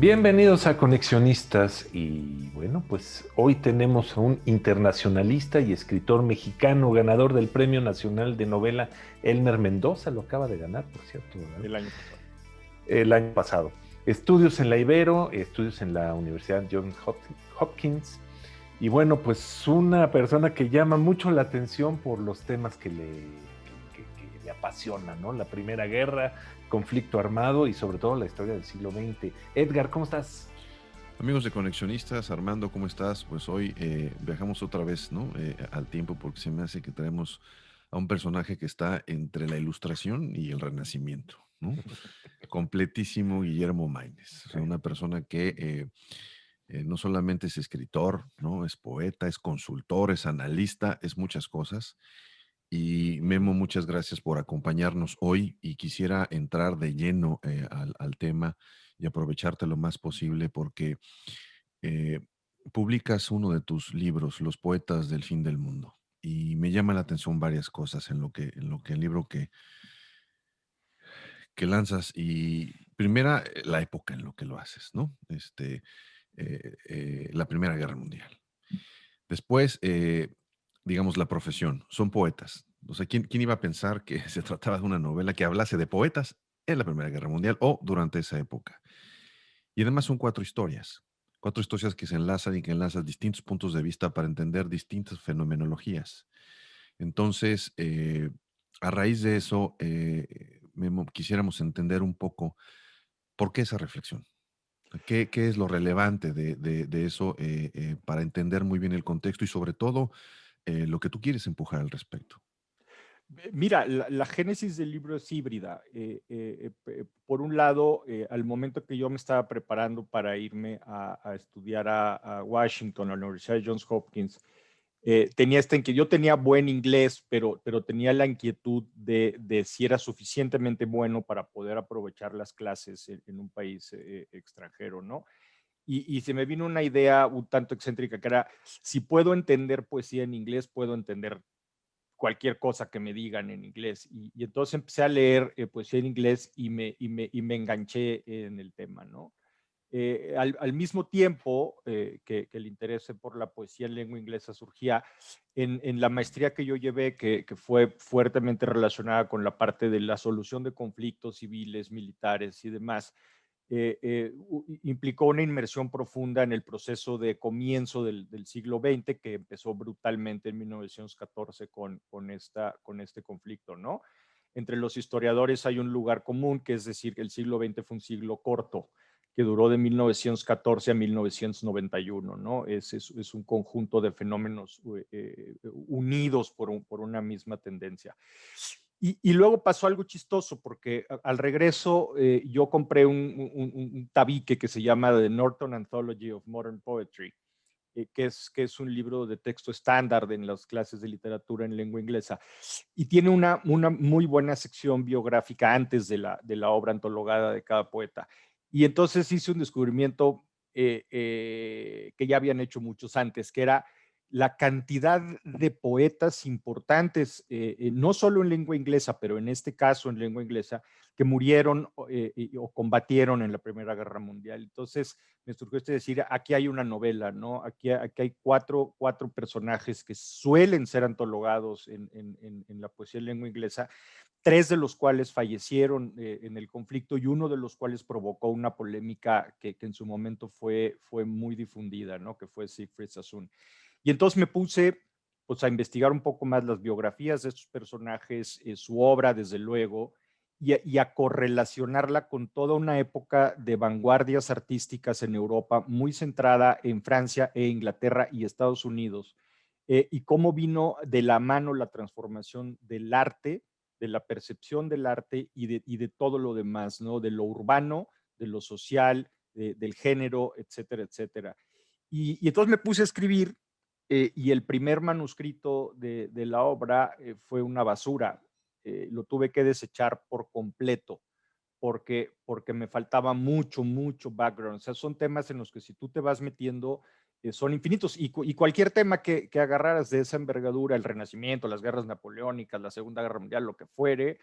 Bienvenidos a Conexionistas y bueno, pues hoy tenemos a un internacionalista y escritor mexicano, ganador del Premio Nacional de Novela Elmer Mendoza, lo acaba de ganar, por cierto, ¿verdad? El año pasado. El año pasado. Estudios en la Ibero, estudios en la Universidad Johns Hopkins y bueno, pues una persona que llama mucho la atención por los temas que le apasionan, ¿no? La Primera Guerra, conflicto armado y sobre todo la historia del siglo XX. Edgar, ¿cómo estás? Amigos de Conexionistas, Armando, ¿cómo estás? Pues hoy viajamos otra vez, ¿no? Al tiempo, porque se me hace que traemos a un personaje que está entre la Ilustración y el Renacimiento, ¿no? Completísimo Guillermo Maínez. O sea, una persona que no solamente es escritor, ¿no? Es poeta, es consultor, es analista, es muchas cosas. Y Memo, muchas gracias por acompañarnos hoy y quisiera entrar de lleno al tema y aprovecharte lo más posible porque eh, publicas uno de tus libros, Los poetas del fin del mundo, y me llama la atención varias cosas en lo que el libro que lanzas y primera, la época en lo que lo haces, ¿no? La Primera Guerra Mundial. Después, digamos, la profesión, son poetas. O sea, ¿quién iba a pensar que se trataba de una novela que hablase de poetas en la Primera Guerra Mundial o durante esa época? Y además son cuatro historias que se enlazan y que enlazan distintos puntos de vista para entender distintas fenomenologías. Entonces, a raíz de eso, Memo, quisiéramos entender un poco por qué esa reflexión. ¿Qué es lo relevante de eso para entender muy bien el contexto y sobre todo lo que tú quieres empujar al respecto? Mira, la génesis del libro es híbrida. Por un lado, al momento que yo me estaba preparando para irme a estudiar a Washington, a la Universidad de Johns Hopkins, tenía esta inquietud. Yo tenía buen inglés, pero tenía la inquietud de si era suficientemente bueno para poder aprovechar las clases en un país extranjero, ¿no? Y se me vino una idea un tanto excéntrica que era, si puedo entender poesía en inglés, puedo entender cualquier cosa que me digan en inglés. Y entonces empecé a leer poesía en inglés y me enganché en el tema, ¿no? Al mismo tiempo que el interés por la poesía en lengua inglesa surgía en la maestría que yo llevé, que fue fuertemente relacionada con la parte de la solución de conflictos civiles, militares y demás. Implicó una inmersión profunda en el proceso de comienzo del siglo XX, que empezó brutalmente en 1914 con este conflicto, ¿no? Entre los historiadores hay un lugar común, que es decir, que el siglo XX fue un siglo corto, que duró de 1914 a 1991, ¿no? Es un conjunto de fenómenos unidos por una misma tendencia. Y luego pasó algo chistoso, porque al regreso yo compré un tabique que se llama The Norton Anthology of Modern Poetry, que es un libro de texto estándar en las clases de literatura en lengua inglesa, y tiene una muy buena sección biográfica antes de la obra antologada de cada poeta. Y entonces hice un descubrimiento que ya habían hecho muchos antes, que era la cantidad de poetas importantes, no solo en lengua inglesa, pero en este caso en lengua inglesa, que murieron o combatieron en la Primera Guerra Mundial. Entonces me surgió decir, aquí hay una novela, ¿no? Aquí hay cuatro personajes que suelen ser antologados en la poesía en lengua inglesa, tres de los cuales fallecieron en el conflicto y uno de los cuales provocó una polémica que en su momento fue muy difundida, ¿no? Que fue Siegfried Sassoon. Y entonces me puse pues, a investigar un poco más las biografías de estos personajes, su obra, desde luego, y a correlacionarla con toda una época de vanguardias artísticas en Europa, muy centrada en Francia e Inglaterra y Estados Unidos, y cómo vino de la mano la transformación del arte, de la percepción del arte y de todo lo demás, ¿no? De lo urbano, de lo social, del género, etcétera, etcétera. Y entonces me puse a escribir y el primer manuscrito de la obra fue una basura. Lo tuve que desechar por completo porque me faltaba mucho background. O sea, son temas en los que si tú te vas metiendo, son infinitos. Y cualquier tema que agarraras de esa envergadura, el Renacimiento, las guerras napoleónicas, la Segunda Guerra Mundial, lo que fuere,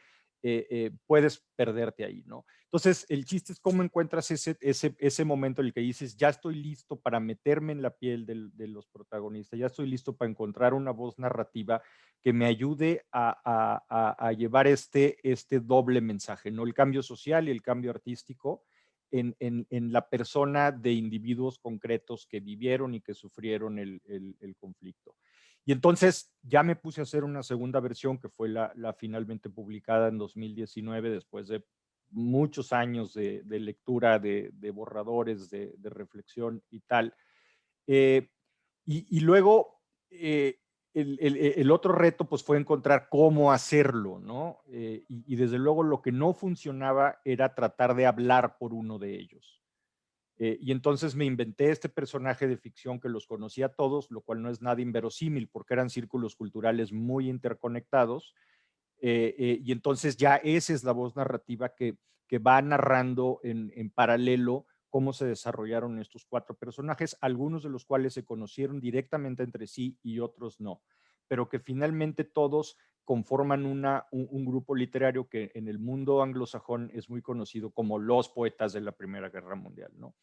puedes perderte ahí, ¿no? Entonces, el chiste es cómo encuentras ese momento en el que dices, ya estoy listo para meterme en la piel de los protagonistas, ya estoy listo para encontrar una voz narrativa que me ayude a llevar este doble mensaje, ¿no? El cambio social y el cambio artístico en la persona de individuos concretos que vivieron y que sufrieron el conflicto. Y entonces ya me puse a hacer una segunda versión que fue la finalmente publicada en 2019, después de muchos años de lectura, de borradores, de reflexión y tal. Eh, y luego el otro reto pues fue encontrar cómo hacerlo, ¿no? Y desde luego lo que no funcionaba era tratar de hablar por uno de ellos. Y entonces me inventé este personaje de ficción que los conocía a todos, lo cual no es nada inverosímil porque eran círculos culturales muy interconectados. Y entonces ya esa es la voz narrativa que va narrando en paralelo cómo se desarrollaron estos 4 personajes, algunos de los cuales se conocieron directamente entre sí y otros no, pero que finalmente todos conforman un grupo literario que en el mundo anglosajón es muy conocido como los poetas de la Primera Guerra Mundial, ¿no?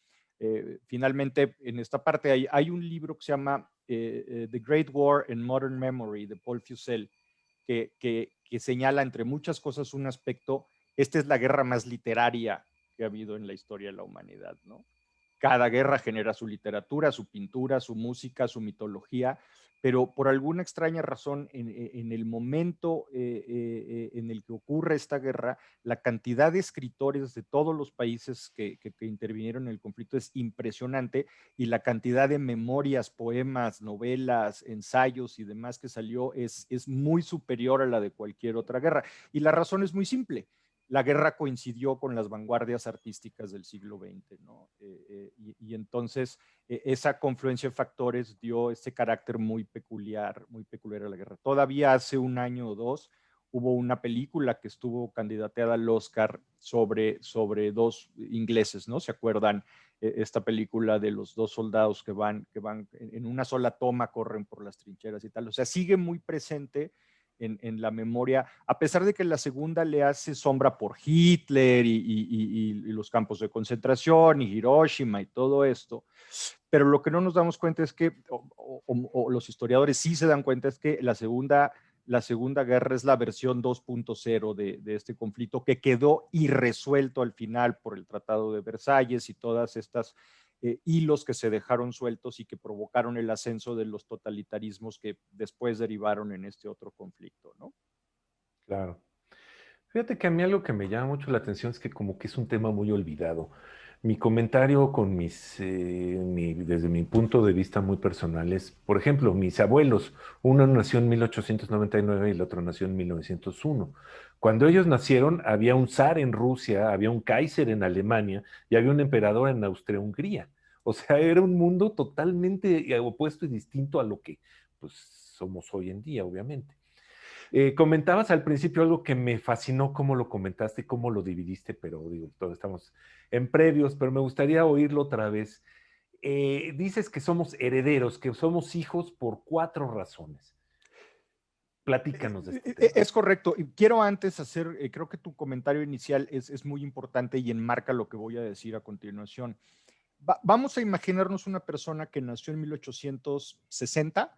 Finalmente, en esta parte hay un libro que se llama The Great War in Modern Memory de Paul Fussell, que señala, entre muchas cosas, un aspecto, esta es la guerra más literaria que ha habido en la historia de la humanidad, ¿no? Cada guerra genera su literatura, su pintura, su música, su mitología, pero por alguna extraña razón, en el momento en el que ocurre esta guerra, la cantidad de escritores de todos los países que intervinieron en el conflicto es impresionante, y la cantidad de memorias, poemas, novelas, ensayos y demás que salió es muy superior a la de cualquier otra guerra. Y la razón es muy simple: la guerra coincidió con las vanguardias artísticas del siglo XX, ¿no? Y entonces esa confluencia de factores dio este carácter muy peculiar a la guerra. Todavía hace un año o dos hubo una película que estuvo candidateada al Oscar sobre 2 ingleses, ¿no? ¿Se acuerdan? Esta película de los 2 soldados que van en una sola toma, corren por las trincheras y tal. O sea, sigue muy presente en la memoria, a pesar de que la segunda le hace sombra por Hitler y los campos de concentración y Hiroshima y todo esto, pero lo que no nos damos cuenta es que, o los historiadores sí se dan cuenta, es que la segunda guerra es la versión 2.0 de este conflicto, que quedó irresuelto al final por el Tratado de Versalles y todas estas hilos que se dejaron sueltos y que provocaron el ascenso de los totalitarismos que después derivaron en este otro conflicto, ¿no? Claro. Fíjate que a mí algo que me llama mucho la atención es que como que es un tema muy olvidado. Mi comentario con desde mi punto de vista muy personal es, por ejemplo, mis abuelos, uno nació en 1899 y el otro nació en 1901. Cuando ellos nacieron, había un zar en Rusia, había un Kaiser en Alemania y había un emperador en Austria-Hungría. O sea, era un mundo totalmente opuesto y distinto a lo que pues, somos hoy en día, obviamente. Comentabas al principio algo que me fascinó cómo lo comentaste y cómo lo dividiste, pero digo, todos estamos en previos, pero me gustaría oírlo otra vez. Dices que somos herederos, que somos hijos por 4 razones. Platícanos de este tema. Es correcto. Y quiero antes hacer, creo que tu comentario inicial es muy importante y enmarca lo que voy a decir a continuación. Vamos a imaginarnos una persona que nació en 1860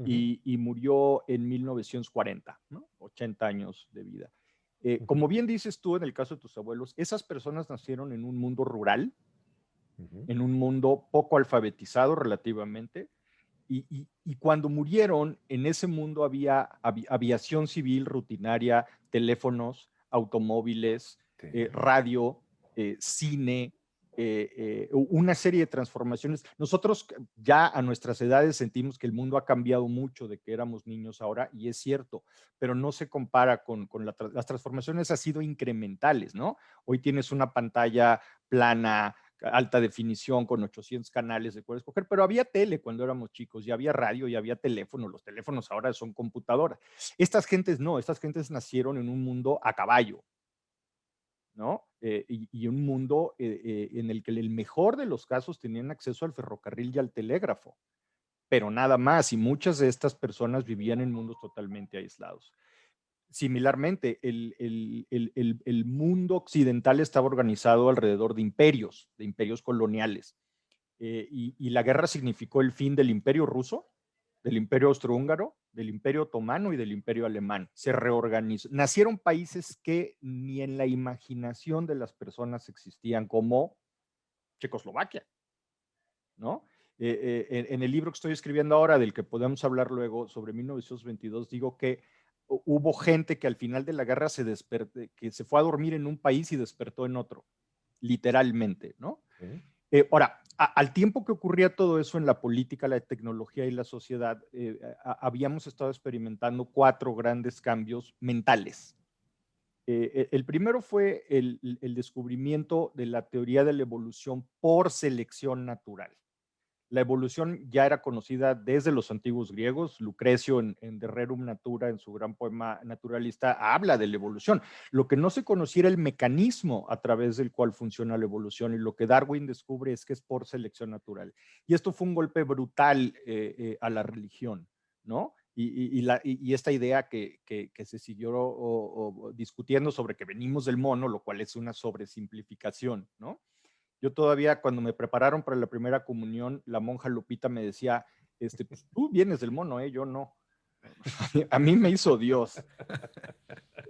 y murió en 1940, ¿no? 80 años de vida. Como bien dices tú, en el caso de tus abuelos, esas personas nacieron en un mundo rural, en un mundo poco alfabetizado relativamente, y cuando murieron, en ese mundo había aviación civil rutinaria, teléfonos, automóviles, Sí. Radio, cine, una serie de transformaciones. Nosotros ya a nuestras edades sentimos que el mundo ha cambiado mucho de que éramos niños ahora, y es cierto, pero no se compara con las transformaciones. Han sido incrementales, ¿no? Hoy tienes una pantalla plana, alta definición, con 800 canales de cuál escoger, pero había tele cuando éramos chicos, y había radio, y había teléfono. Los teléfonos ahora son computadoras. Estas gentes no, estas gentes nacieron en un mundo a caballo, ¿no? Y un mundo en el que en el mejor de los casos tenían acceso al ferrocarril y al telégrafo, pero nada más, y muchas de estas personas vivían en mundos totalmente aislados. similarmente, el mundo occidental estaba organizado alrededor de imperios coloniales. Y la guerra significó el fin del imperio ruso, del imperio austrohúngaro, del imperio otomano y del imperio alemán. Se reorganizó. Nacieron países que ni en la imaginación de las personas existían, como Checoslovaquia, ¿no? En el libro que estoy escribiendo ahora, del que podemos hablar luego, sobre 1922, digo que hubo gente que al final de la guerra que se fue a dormir en un país y despertó en otro, literalmente, ¿no? Sí. Ahora, al tiempo que ocurría todo eso en la política, la tecnología y la sociedad, habíamos estado experimentando 4 grandes cambios mentales. El primero fue el descubrimiento de la teoría de la evolución por selección natural. La evolución ya era conocida desde los antiguos griegos. Lucrecio en De Rerum Natura, en su gran poema naturalista, habla de la evolución. Lo que no se conocía era el mecanismo a través del cual funciona la evolución, y lo que Darwin descubre es que es por selección natural. Y esto fue un golpe brutal a la religión, ¿no? Y esta idea que se siguió discutiendo sobre que venimos del mono, lo cual es una sobresimplificación, ¿no? Yo todavía, cuando me prepararon para la primera comunión, la monja Lupita me decía, pues tú vienes del mono, yo no. A mí me hizo Dios.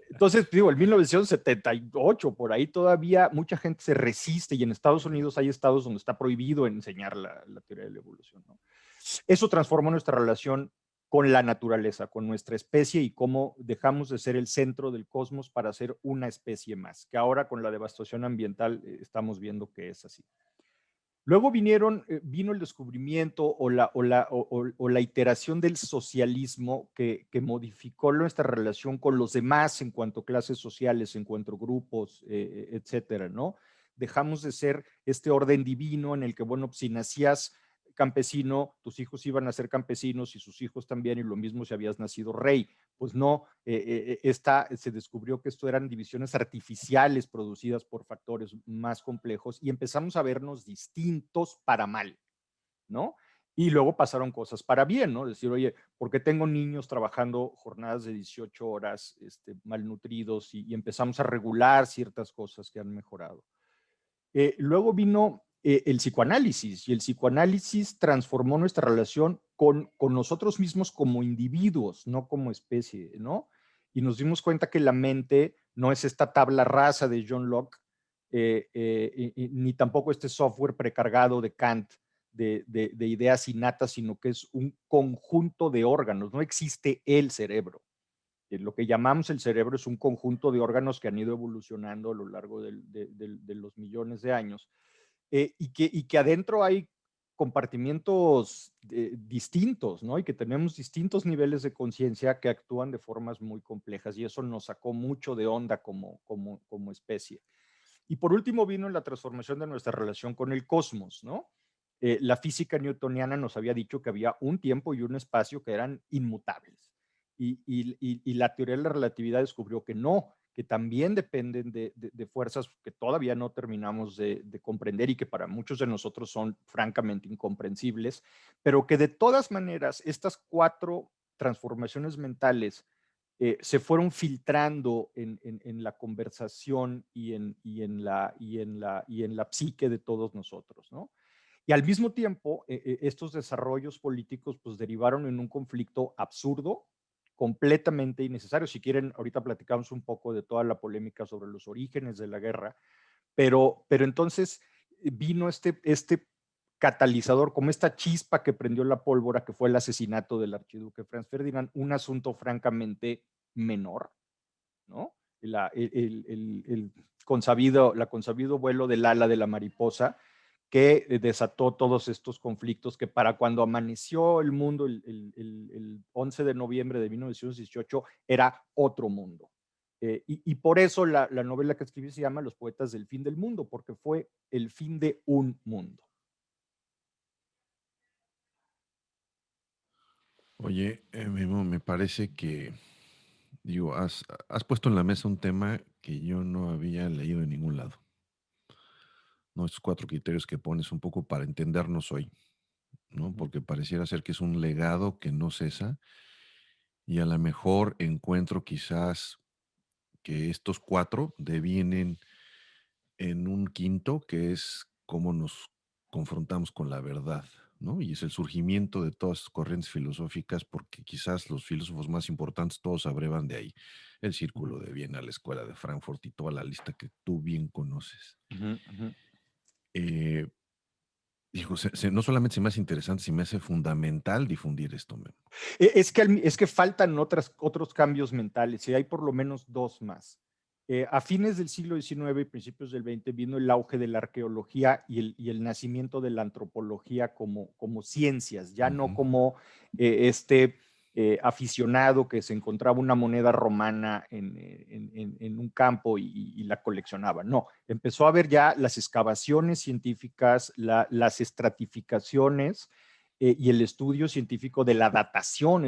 Entonces, digo, en 1978, por ahí todavía mucha gente se resiste, y en Estados Unidos hay estados donde está prohibido enseñar la teoría de la evolución, ¿no? Eso transformó nuestra relación con la naturaleza, con nuestra especie, y cómo dejamos de ser el centro del cosmos para ser una especie más, que ahora con la devastación ambiental estamos viendo que es así. Luego vino el descubrimiento o la iteración del socialismo que modificó nuestra relación con los demás en cuanto a clases sociales, en cuanto a grupos, etcétera, ¿no? Dejamos de ser este orden divino en el que, bueno, si nacías campesino, tus hijos iban a ser campesinos y sus hijos también, y lo mismo si habías nacido rey. Pues no, se descubrió que esto eran divisiones artificiales producidas por factores más complejos, y empezamos a vernos distintos para mal, ¿no? Y luego pasaron cosas para bien, ¿no? Decir, oye, ¿por qué tengo niños trabajando jornadas de 18 horas malnutridos? Y empezamos a regular ciertas cosas que han mejorado. Luego vino el psicoanálisis, y el psicoanálisis transformó nuestra relación con nosotros mismos como individuos, no como especie, ¿no? Y nos dimos cuenta que la mente no es esta tabla rasa de John Locke, ni tampoco este software precargado de Kant de ideas innatas, sino que es un conjunto de órganos. No existe el cerebro. Lo que llamamos el cerebro es un conjunto de órganos que han ido evolucionando a lo largo de los millones de años, y que adentro hay compartimientos distintos, ¿no? Y que tenemos distintos niveles de conciencia que actúan de formas muy complejas, y eso nos sacó mucho de onda como especie. Y por último vino la transformación de nuestra relación con el cosmos, ¿no? La física newtoniana nos había dicho que había un tiempo y un espacio que eran inmutables. Y la teoría de la relatividad descubrió que no, que también dependen de fuerzas que todavía no terminamos de comprender, y que para muchos de nosotros son francamente incomprensibles, pero que de todas maneras estas 4 transformaciones mentales se fueron filtrando en la conversación y en la psique de todos nosotros, ¿no? Y al mismo tiempo, estos desarrollos políticos pues derivaron en un conflicto absurdo, completamente innecesario. Si quieren, ahorita platicamos un poco de toda la polémica sobre los orígenes de la guerra, pero entonces vino este catalizador, como esta chispa que prendió la pólvora, que fue el asesinato del archiduque Franz Ferdinand, un asunto francamente menor, ¿no? La consabido vuelo del ala de la mariposa, que desató todos estos conflictos, que para cuando amaneció el mundo el 11 de noviembre de 1918 era otro mundo. Y por eso la novela que escribí se llama Los poetas del fin del mundo, porque fue el fin de un mundo. Oye, Memo, me parece que, digo, has puesto en la mesa un tema que yo no había leído en ningún lado, ¿no? Estos 4 criterios que pones un poco para entendernos hoy, ¿no? Porque pareciera ser que es un legado que no cesa Y a lo mejor encuentro quizás que estos 4 devienen en un quinto, que es cómo nos confrontamos con la verdad, ¿no? Y es el surgimiento de todas las corrientes filosóficas, porque quizás los filósofos más importantes todos abrevan de ahí. El Ujú, Círculo de Viena, la Escuela de Frankfurt y toda la lista que tú bien conoces. ujú, ujú. Eh, Digo, no solamente se me hace interesante, se me hace fundamental difundir esto, Memo. Es que faltan otros cambios mentales y hay por lo menos dos más. A fines del siglo XIX y principios del XX vino el auge de la arqueología y el nacimiento de la antropología como ciencias, ya no Ujú. como este aficionado que se encontraba una moneda romana en un campo y la coleccionaba. No, empezó a haber ya las excavaciones científicas, las estratificaciones y el estudio científico de la datación.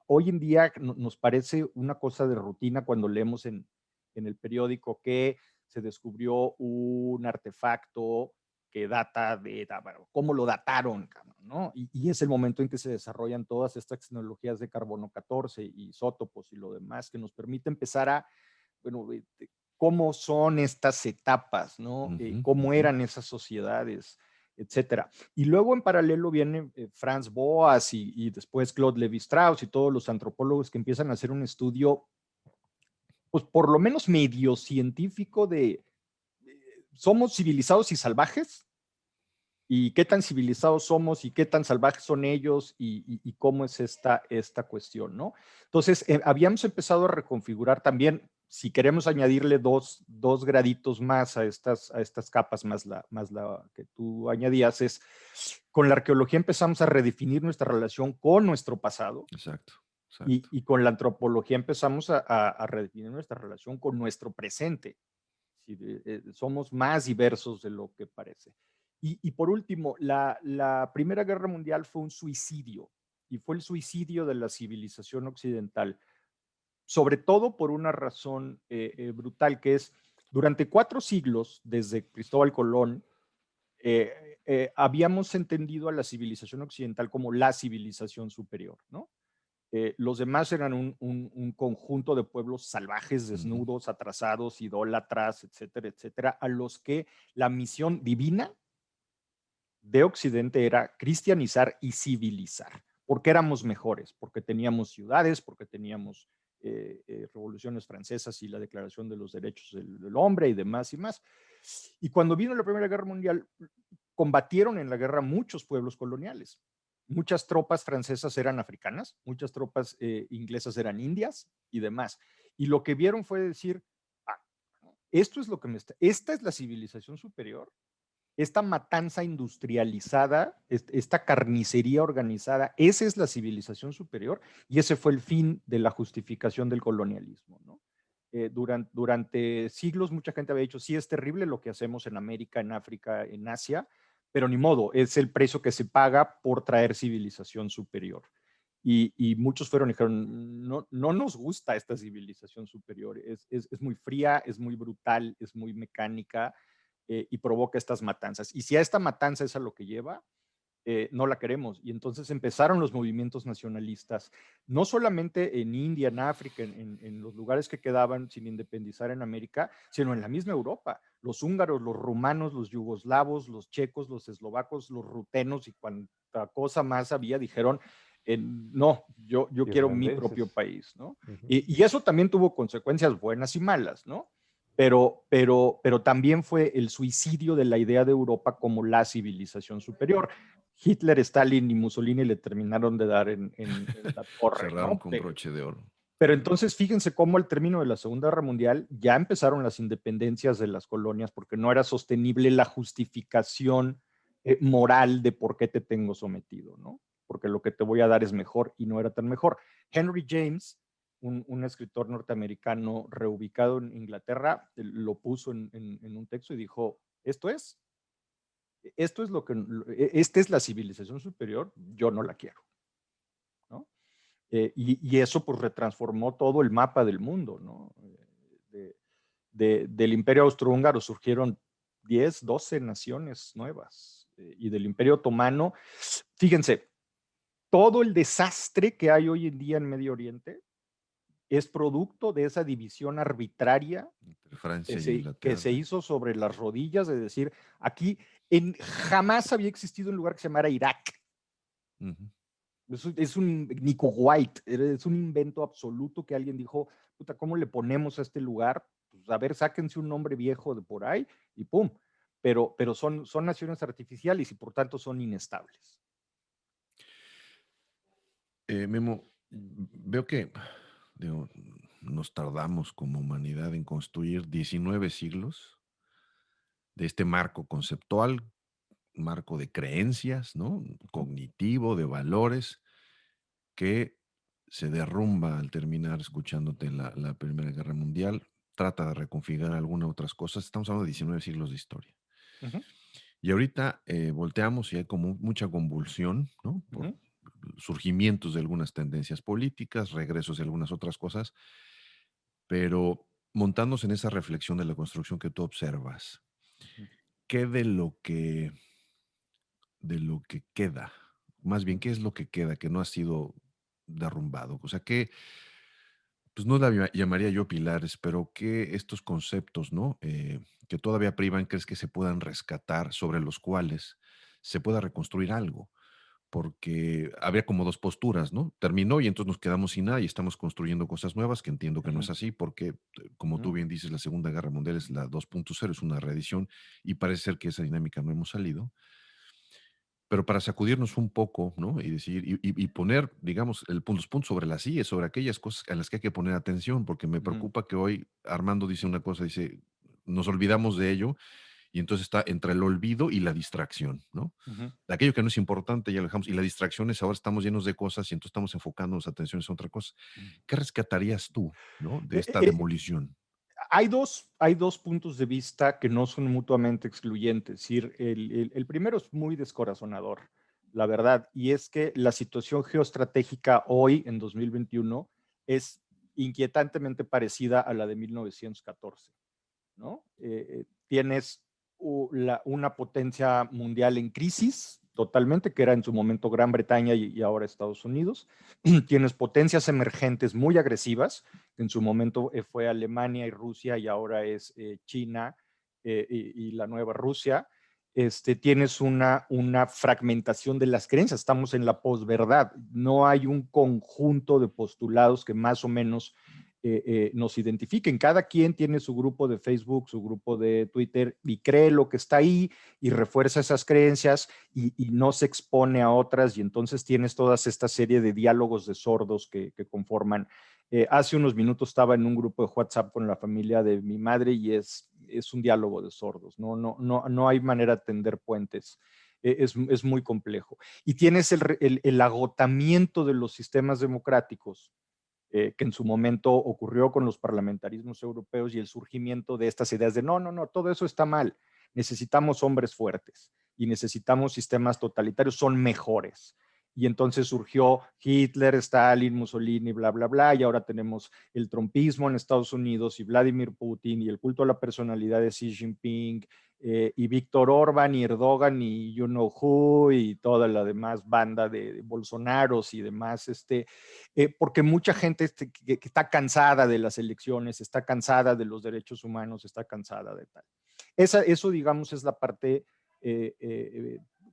Hoy en día nos parece una cosa de rutina cuando leemos en el periódico que se descubrió un artefacto que data de, bueno, cómo lo dataron, ¿no? Y es el momento en que se desarrollan todas estas tecnologías de carbono 14 y isótopos y lo demás que nos permite empezar a, bueno, cómo son estas etapas, ¿no? Ujú, Cómo ujú. eran esas sociedades, etcétera. Y luego en paralelo viene Franz Boas y después Claude Lévi-Strauss y todos los antropólogos que empiezan a hacer un estudio, pues por lo menos medio científico de ¿somos civilizados y salvajes? ¿Y qué tan civilizados somos y qué tan salvajes son ellos y cómo es esta cuestión, ¿no? Entonces, habíamos empezado a reconfigurar también, si queremos añadirle dos graditos más a estas capas, más la que tú añadías, es con la arqueología empezamos a redefinir nuestra relación con nuestro pasado Exacto, exacto. y con la antropología empezamos a redefinir nuestra relación con nuestro presente. Sí, somos más diversos de lo que parece. Y por último, la Primera Guerra Mundial fue un suicidio y fue el suicidio de la civilización occidental, sobre todo por una razón brutal que es, durante 4 siglos, desde Cristóbal Colón, habíamos entendido a la civilización occidental como la civilización superior, ¿no? Los demás eran un conjunto de pueblos salvajes, Ujú. desnudos, atrasados, idólatras, etcétera, etcétera, a los que la misión divina de Occidente era cristianizar y civilizar, porque éramos mejores, porque teníamos ciudades, porque teníamos revoluciones francesas y la Declaración de los Derechos del Hombre y demás y más. Y cuando vino la Primera Guerra Mundial, combatieron en la guerra muchos pueblos coloniales. Muchas tropas francesas eran africanas, muchas tropas inglesas eran indias y demás. Y lo que vieron fue decir, ah, esto es lo que esta es la civilización superior, esta matanza industrializada, esta carnicería organizada, esa es la civilización superior y ese fue el fin de la justificación del colonialismo, ¿no? Durante siglos mucha gente había dicho, sí, es terrible lo que hacemos en América, en África, en Asia, pero ni modo, es el precio que se paga por traer civilización superior. Y muchos fueron y dijeron, no, no nos gusta esta civilización superior, es muy fría, es muy brutal, es muy mecánica, y provoca estas matanzas. Y si a esta matanza es a lo que lleva, no la queremos. Y entonces empezaron los movimientos nacionalistas, no solamente en India, en África, en los lugares que quedaban sin independizar en América, sino en la misma Europa. Los húngaros, los rumanos, los yugoslavos, los checos, los eslovacos, los rutenos y cuanta cosa más había, dijeron, no, yo quiero mi propio Irlandeses. país, ¿no? Ujú. Y eso también tuvo consecuencias buenas y malas, ¿no? Pero también fue el suicidio de la idea de Europa como la civilización superior. Hitler, Stalin y Mussolini le terminaron de dar en la torre, Cerraron ¿no? con broche de oro. Pero entonces fíjense cómo al término de la Segunda Guerra Mundial ya empezaron las independencias de las colonias porque no era sostenible la justificación moral de por qué te tengo sometido, ¿no? Porque lo que te voy a dar es mejor y no era tan mejor. Henry James, un escritor norteamericano reubicado en Inglaterra, lo puso en un texto y dijo, esto es lo que, esta es la civilización superior, yo no la quiero, ¿no? Y eso pues retransformó todo el mapa del mundo, ¿no? Del Imperio Austrohúngaro surgieron 10, 12 naciones nuevas. Y del Imperio Otomano, fíjense, todo el desastre que hay hoy en día en Medio Oriente es producto de esa división arbitraria Entre Francia que y que se Inglaterra. hizo sobre las rodillas, de decir, aquí jamás había existido un lugar que se llamara Irak. Ujú. Es un ni Kuwait, es un invento absoluto que alguien dijo, puta, ¿cómo le ponemos a este lugar? Pues a ver, sáquense un nombre viejo de por ahí y pum. Pero son naciones artificiales y por tanto son inestables. Memo, veo que digo, nos tardamos como humanidad en construir 19 siglos de este marco conceptual, marco de creencias, ¿no? Cognitivo, de valores, que se derrumba al terminar escuchándote la Primera Guerra Mundial. Trata de reconfigurar algunas otras cosas. Estamos hablando de 19 siglos de historia. Ujú, Y ahorita volteamos y hay como mucha convulsión, ¿no? Por ujú, surgimientos de algunas tendencias políticas, regresos de algunas otras cosas, pero montándose en esa reflexión de la construcción que tú observas, ujú, ¿qué de lo que queda? Más bien, ¿qué es lo que queda que no ha sido derrumbado? O sea, ¿qué, pues no la llamaría yo pilares, pero qué estos conceptos, ¿no? Que todavía privan, crees que se puedan rescatar, sobre los cuales se pueda reconstruir algo? Porque había como dos posturas, ¿no? Terminó y entonces nos quedamos sin nada y estamos construyendo cosas nuevas, que entiendo que no ujú, es así, porque, como tú ujú. bien dices, la Segunda Guerra Mundial es la 2.0, es una reedición y parece ser que esa dinámica no hemos salido. Pero para sacudirnos un poco, ¿no? Y decir, y poner, digamos, los puntos sobre las sillas, sobre aquellas cosas a las que hay que poner atención, porque me Ujú, preocupa que hoy Armando dice una cosa, dice, nos olvidamos de ello, y entonces está entre el olvido y la distracción, ¿no? ujú. Aquello que no es importante ya lo dejamos, y la distracción es ahora estamos llenos de cosas y entonces estamos enfocando nuestra atención en otra cosa. ¿Qué rescatarías tú, ¿no? De Eh, esta eh, demolición. hay dos puntos de vista que no son mutuamente excluyentes. Es decir, el primero es muy descorazonador, la verdad, y es que la situación geoestratégica hoy, en 2021, es inquietantemente parecida a la de 1914, ¿no? Tienes una potencia mundial en crisis totalmente, que era en su momento Gran Bretaña y ahora Estados Unidos. Tienes potencias emergentes muy agresivas, que en su momento fue Alemania y Rusia y ahora es China y la nueva Rusia. Tienes una fragmentación de las creencias, estamos en la posverdad, no hay un conjunto de postulados que más o menos nos identifiquen. Cada quien tiene su grupo de Facebook, su grupo de Twitter y cree lo que está ahí y refuerza esas creencias y no se expone a otras y entonces tienes toda esta serie de diálogos de sordos que conforman. Hace unos minutos estaba en un grupo de WhatsApp con la familia de mi madre y es un diálogo de sordos, no hay manera de tender puentes. Es muy complejo. Y tienes el agotamiento de los sistemas democráticos que en su momento ocurrió con los parlamentarismos europeos y el surgimiento de estas ideas de no, todo eso está mal. Necesitamos hombres fuertes y necesitamos sistemas totalitarios, son mejores. Y entonces surgió Hitler, Stalin, Mussolini, bla, bla, bla, y ahora tenemos el trumpismo en Estados Unidos y Vladimir Putin y el culto a la personalidad de Xi Jinping y Víctor Orban y Erdogan y you know who y toda la demás banda de Bolsonaros y demás, porque mucha gente que está cansada de las elecciones, está cansada de los derechos humanos, está cansada de tal. Eso, digamos, es la parte,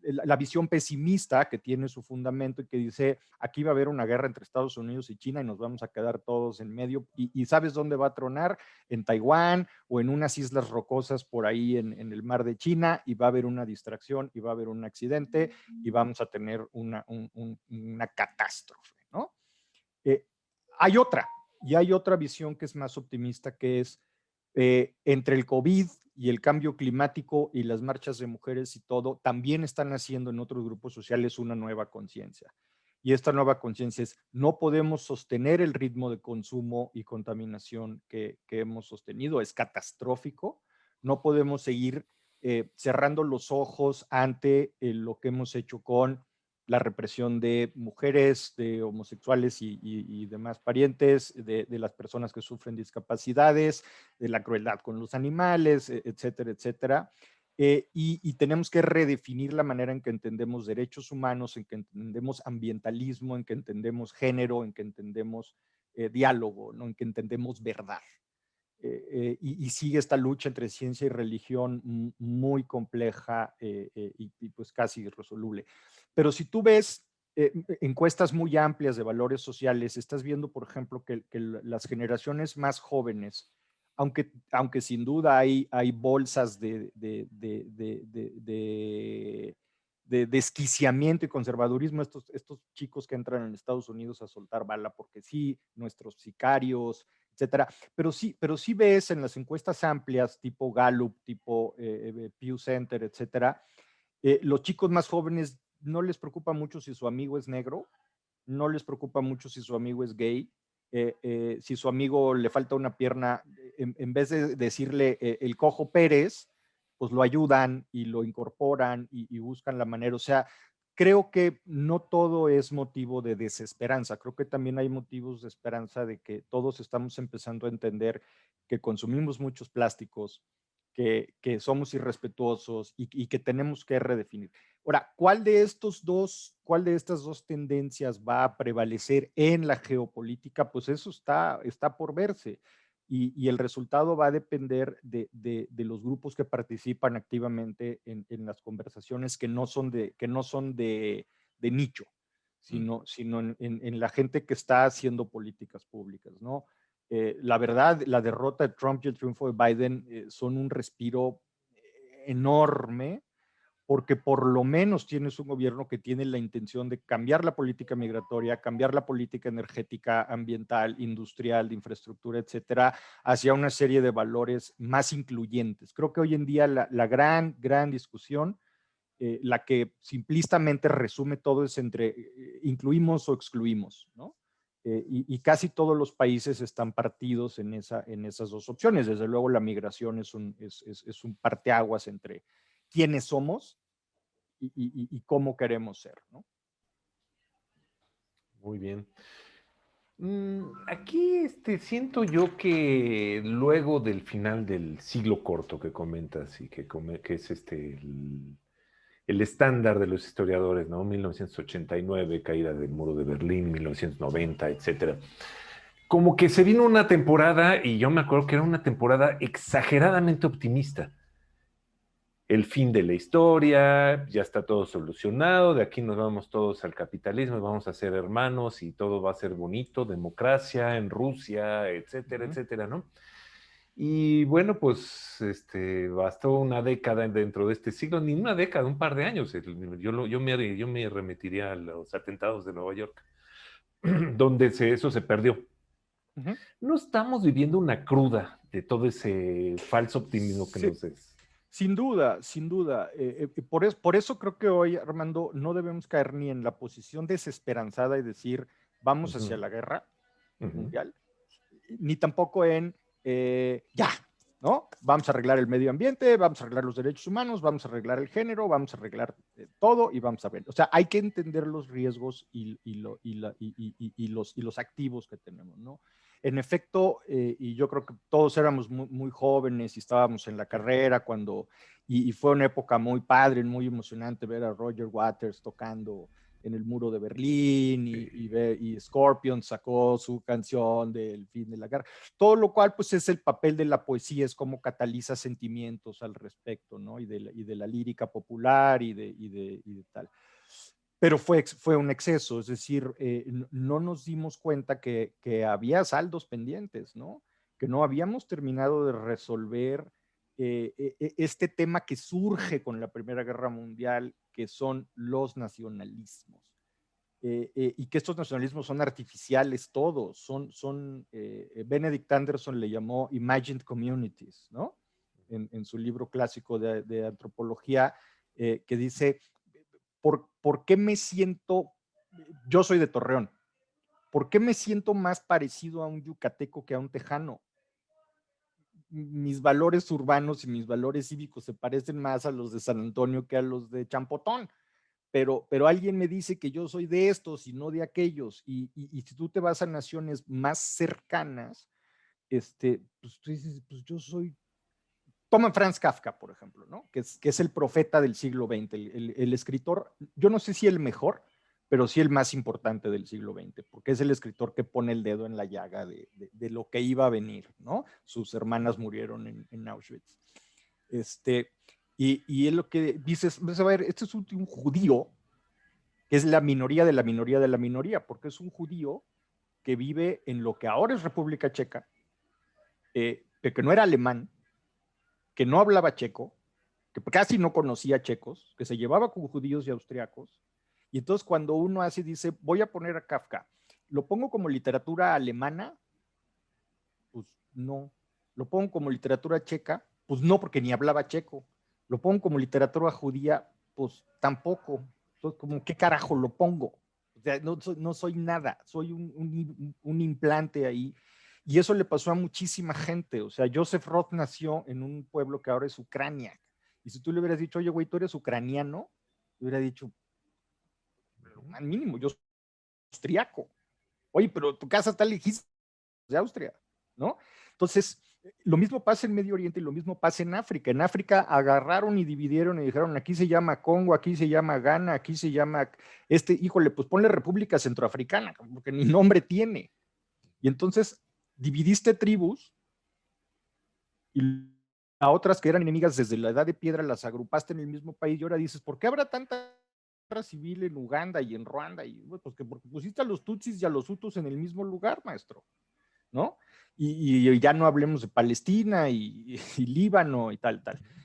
la visión pesimista que tiene su fundamento y que dice, aquí va a haber una guerra entre Estados Unidos y China y nos vamos a quedar todos en medio. Y ¿sabes dónde va a tronar? En Taiwán o en unas islas rocosas por ahí en el mar de China y va a haber una distracción y va a haber un accidente y vamos a tener una catástrofe, ¿no? Eh, hay otra, y hay otra visión que es más optimista, que es entre el COVID y el cambio climático y las marchas de mujeres y todo, también están haciendo en otros grupos sociales una nueva conciencia. Y esta nueva conciencia es, no podemos sostener el ritmo de consumo y contaminación que hemos sostenido, es catastrófico, no podemos seguir cerrando los ojos ante lo que hemos hecho con la represión de mujeres, de homosexuales y demás parientes, de las personas que sufren discapacidades, de la crueldad con los animales, etcétera, etcétera. y tenemos que redefinir la manera en que entendemos derechos humanos, en que entendemos ambientalismo, en que entendemos género, en que entendemos diálogo, ¿no? En que entendemos verdad. Y sigue esta lucha entre ciencia y religión muy compleja y pues casi irresoluble. Pero si tú ves encuestas muy amplias de valores sociales, estás viendo, por ejemplo, que las generaciones más jóvenes, aunque sin duda hay bolsas de desquiciamiento y conservadurismo, estos chicos que entran en Estados Unidos a soltar bala porque sí, nuestros sicarios, etcétera. Pero sí ves en las encuestas amplias, tipo Gallup, tipo Pew Center, etcétera, los chicos más jóvenes no les preocupa mucho si su amigo es negro, no les preocupa mucho si su amigo es gay, si su amigo le falta una pierna, en vez de decirle el cojo Pérez, pues lo ayudan y lo incorporan y buscan la manera. O sea, creo que no todo es motivo de desesperanza, creo que también hay motivos de esperanza de que todos estamos empezando a entender que consumimos muchos plásticos, que somos irrespetuosos y que tenemos que redefinir. Ahora, ¿cuál de estas dos tendencias va a prevalecer en la geopolítica? Pues eso está por verse. Y el resultado va a depender de los grupos que participan activamente en las conversaciones que no son de nicho, sino en la gente que está haciendo políticas públicas, ¿no? La verdad, la derrota de Trump y el triunfo de Biden son un respiro enorme, porque por lo menos tienes un gobierno que tiene la intención de cambiar la política migratoria, cambiar la política energética, ambiental, industrial, de infraestructura, etcétera, hacia una serie de valores más incluyentes. Creo que hoy en día la gran discusión, la que simplistamente resume todo, es entre incluimos o excluimos, ¿no? Y casi todos los países están partidos en esas dos opciones. Desde luego la migración es un parteaguas entre quiénes somos y cómo queremos ser, ¿no? Muy bien. Aquí siento yo que luego del final del siglo corto que comentas y que es el estándar de los historiadores, ¿no? 1989, caída del muro de Berlín, 1990, etcétera. Como que se vino una temporada, y yo me acuerdo que era una temporada exageradamente optimista. El fin de la historia, ya está todo solucionado, de aquí nos vamos todos al capitalismo, vamos a ser hermanos y todo va a ser bonito, democracia en Rusia, etcétera, etcétera, ¿no? Y bueno, pues bastó una década dentro de este siglo, ni una década, un par de años. Yo me remitiría a los atentados de Nueva York, donde eso se perdió. No estamos viviendo una cruda de todo ese falso optimismo que Sí, nos es. sin duda, sin duda. Por eso creo que hoy, Armando, no debemos caer ni en la posición desesperanzada y decir vamos hacia la guerra mundial, ni tampoco en ya, ¿no? Vamos a arreglar el medio ambiente, vamos a arreglar los derechos humanos, vamos a arreglar el género, vamos a arreglar todo y vamos a ver. O sea, hay que entender los riesgos y los activos que tenemos, ¿no? En efecto, y yo creo que todos éramos muy jóvenes y estábamos en la carrera y fue una época muy padre, muy emocionante ver a Roger Waters tocando en el muro de Berlín y Scorpion sacó su canción del fin de la guerra. Todo lo cual pues es el papel de la poesía, es cómo cataliza sentimientos al respecto, ¿no? Y de la lírica popular y de tal. Pero fue un exceso, es decir, no nos dimos cuenta que había saldos pendientes, ¿no? Que no habíamos terminado de resolver este tema que surge con la Primera Guerra Mundial, que son los nacionalismos. Y que estos nacionalismos son artificiales todos, Benedict Anderson le llamó imagined communities, ¿no? En su libro clásico de antropología, que dice, ¿por qué me siento, yo soy de Torreón, ¿por qué me siento más parecido a un yucateco que a un tejano? Mis valores urbanos y mis valores cívicos se parecen más a los de San Antonio que a los de Champotón. Pero alguien me dice que yo soy de estos y no de aquellos, y si tú te vas a naciones más cercanas, pues tú dices, pues yo soy toma Franz Kafka, por ejemplo, ¿no? Que es el profeta del siglo XX, el escritor, yo no sé si el mejor, pero sí el más importante del siglo XX, porque es el escritor que pone el dedo en la llaga de lo que iba a venir, ¿no? Sus hermanas murieron en Auschwitz. Y es lo que dices, a ver, este es un judío, que es la minoría de la minoría de la minoría, porque es un judío que vive en lo que ahora es República Checa, que no era alemán, que no hablaba checo, que casi no conocía checos, que se llevaba con judíos y austriacos. Y entonces cuando uno así dice, voy a poner a Kafka, ¿lo pongo como literatura alemana? Pues no. ¿Lo pongo como literatura checa? Pues no, porque ni hablaba checo. ¿Lo pongo como literatura judía? Pues tampoco. Entonces, como, ¿qué carajo lo pongo? O sea, no soy nada, soy un implante ahí. Y eso le pasó a muchísima gente. O sea, Joseph Roth nació en un pueblo que ahora es Ucrania. Y si tú le hubieras dicho, oye, güey, tú eres ucraniano, le hubiera dicho, pero al mínimo, yo soy austriaco. Oye, pero tu casa está lejísima de Austria, ¿no? Entonces, lo mismo pasa en Medio Oriente y lo mismo pasa en África. En África agarraron y dividieron y dijeron, aquí se llama Congo, aquí se llama Ghana, aquí se llama, híjole, pues ponle República Centroafricana, porque ni nombre tiene. Y entonces dividiste tribus y a otras que eran enemigas desde la edad de piedra las agrupaste en el mismo país y ahora dices, ¿por qué habrá tanta guerra civil en Uganda y en Ruanda? Y pues porque pusiste a los tutsis y a los hutus en el mismo lugar, maestro, ¿no? Y ya no hablemos de Palestina y Líbano y tal.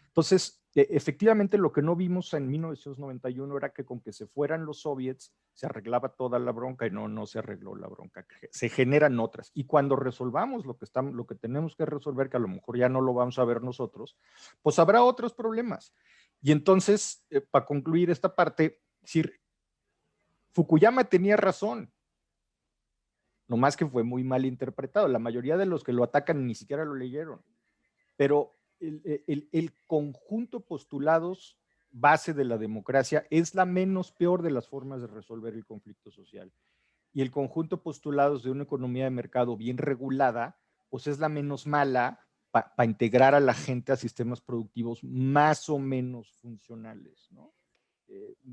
Entonces, efectivamente lo que no vimos en 1991 era que con que se fueran los soviets se arreglaba toda la bronca y no se arregló la bronca, se generan otras. Y cuando resolvamos lo que tenemos que resolver, que a lo mejor ya no lo vamos a ver nosotros, pues habrá otros problemas. Y entonces, para concluir esta parte, decir, Fukuyama tenía razón, nomás que fue muy mal interpretado. La mayoría de los que lo atacan ni siquiera lo leyeron. Pero el conjunto postulados base de la democracia es la menos peor de las formas de resolver el conflicto social. Y el conjunto postulados de una economía de mercado bien regulada, pues es la menos mala para integrar a la gente a sistemas productivos más o menos funcionales, ¿no?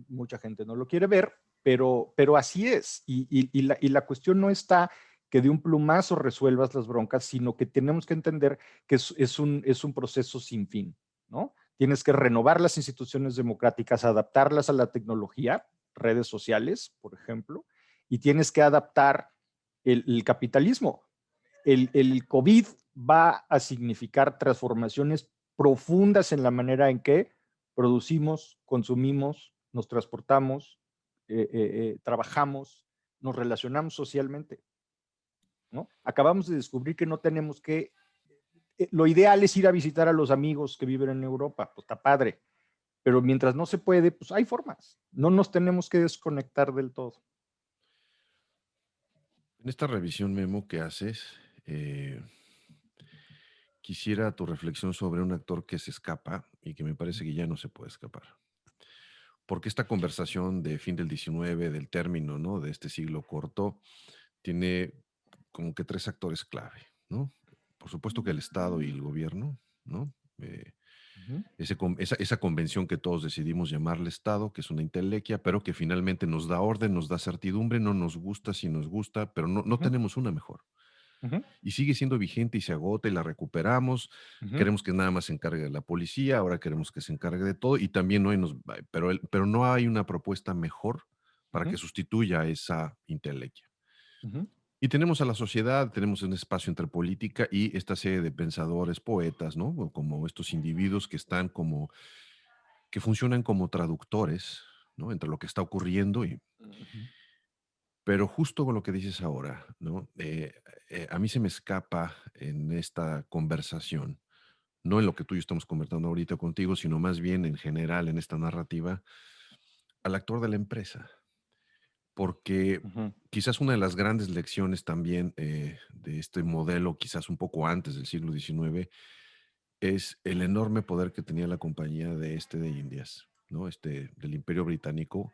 Mucha gente no lo quiere ver, pero así es. Y la cuestión no está que de un plumazo resuelvas las broncas, sino que tenemos que entender que es un proceso sin fin, ¿no? Tienes que renovar las instituciones democráticas, adaptarlas a la tecnología, redes sociales, por ejemplo, y tienes que adaptar el capitalismo. El COVID va a significar transformaciones profundas en la manera en que producimos, consumimos, nos transportamos, trabajamos, nos relacionamos socialmente, ¿no? Acabamos de descubrir que no tenemos que, lo ideal es ir a visitar a los amigos que viven en Europa, pues está padre, pero mientras no se puede, pues hay formas, no nos tenemos que desconectar del todo. En esta revisión, Memo, que haces, quisiera tu reflexión sobre un actor que se escapa y que me parece que ya no se puede escapar. Porque esta conversación de fin del 19, del término, ¿no? De este siglo corto, tiene como que tres actores clave, ¿no? Por supuesto que el Estado y el gobierno, ¿no? Esa convención que todos decidimos llamarle Estado, que es una intelequia, pero que finalmente nos da orden, nos da certidumbre, no nos gusta si nos gusta, pero no tenemos una mejor. Y sigue siendo vigente y se agota y la recuperamos. Queremos que nada más se encargue de la policía, ahora queremos que se encargue de todo y también pero no hay una propuesta mejor para que sustituya a esa intelequia. Y tenemos a la sociedad, tenemos un espacio entre política y esta serie de pensadores, poetas, ¿no? O como estos individuos que que funcionan como traductores, ¿no? Entre lo que está ocurriendo pero justo con lo que dices ahora, ¿no? A mí se me escapa en esta conversación, no en lo que tú y yo estamos conversando ahorita contigo, sino más bien en general en esta narrativa, al actor de la empresa. Porque quizás una de las grandes lecciones también de este modelo, quizás un poco antes del siglo XIX, es el enorme poder que tenía la compañía de Indias, ¿no? Del Imperio Británico,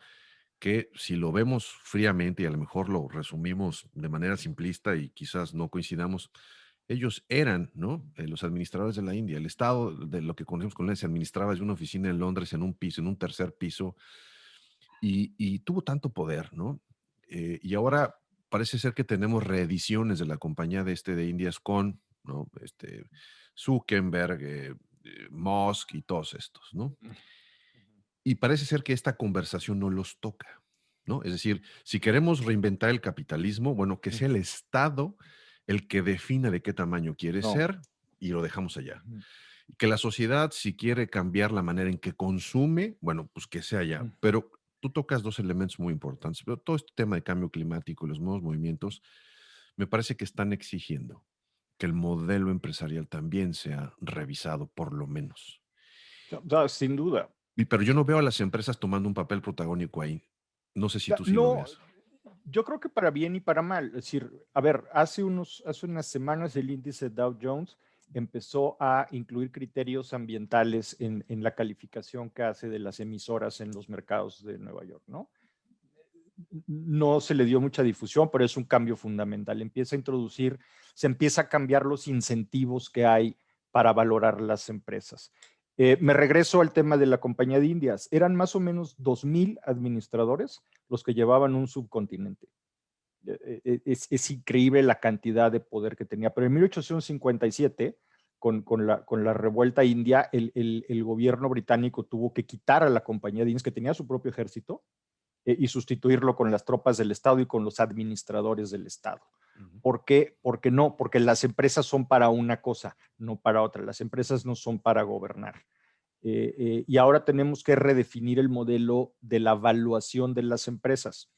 que si lo vemos fríamente y a lo mejor lo resumimos de manera simplista y quizás no coincidamos, ellos eran, ¿no? Los administradores de la India. El Estado, de lo que conocemos con él, se administraba desde una oficina en Londres en un piso, en un tercer piso, y tuvo tanto poder, ¿no? Y ahora parece ser que tenemos reediciones de la compañía de Indias con, ¿no? Zuckerberg, Musk y todos estos, ¿no? Y parece ser que esta conversación no los toca, ¿no? Es decir, si queremos reinventar el capitalismo, bueno, que sea el Estado el que defina de qué tamaño quiere No. ser y lo dejamos allá. Que la sociedad, si quiere cambiar la manera en que consume, bueno, pues que sea allá. Pero tú tocas dos elementos muy importantes. Pero todo este tema de cambio climático y los nuevos movimientos, me parece que están exigiendo que el modelo empresarial también sea revisado, por lo menos. Sin duda. Pero yo no veo a las empresas tomando un papel protagónico ahí. No sé si tú sí lo No, veas. yo creo que para bien y para mal. Es decir, a ver, hace unas semanas el índice Dow Jones empezó a incluir criterios ambientales en la calificación que hace de las emisoras en los mercados de Nueva York, ¿no? No se le dio mucha difusión, pero es un cambio fundamental. Se empieza a cambiar los incentivos que hay para valorar las empresas. Me regreso al tema de la compañía de Indias. Eran más o menos 2,000 administradores los que llevaban un subcontinente. Es increíble la cantidad de poder que tenía. Pero en 1857, con la revuelta india, el gobierno británico tuvo que quitar a la compañía de Indias, que tenía su propio ejército, y sustituirlo con las tropas del Estado y con los administradores del Estado. ¿Por qué? Porque las empresas son para una cosa, no para otra. Las empresas no son para gobernar. Y ahora tenemos que redefinir el modelo de la evaluación de las empresas.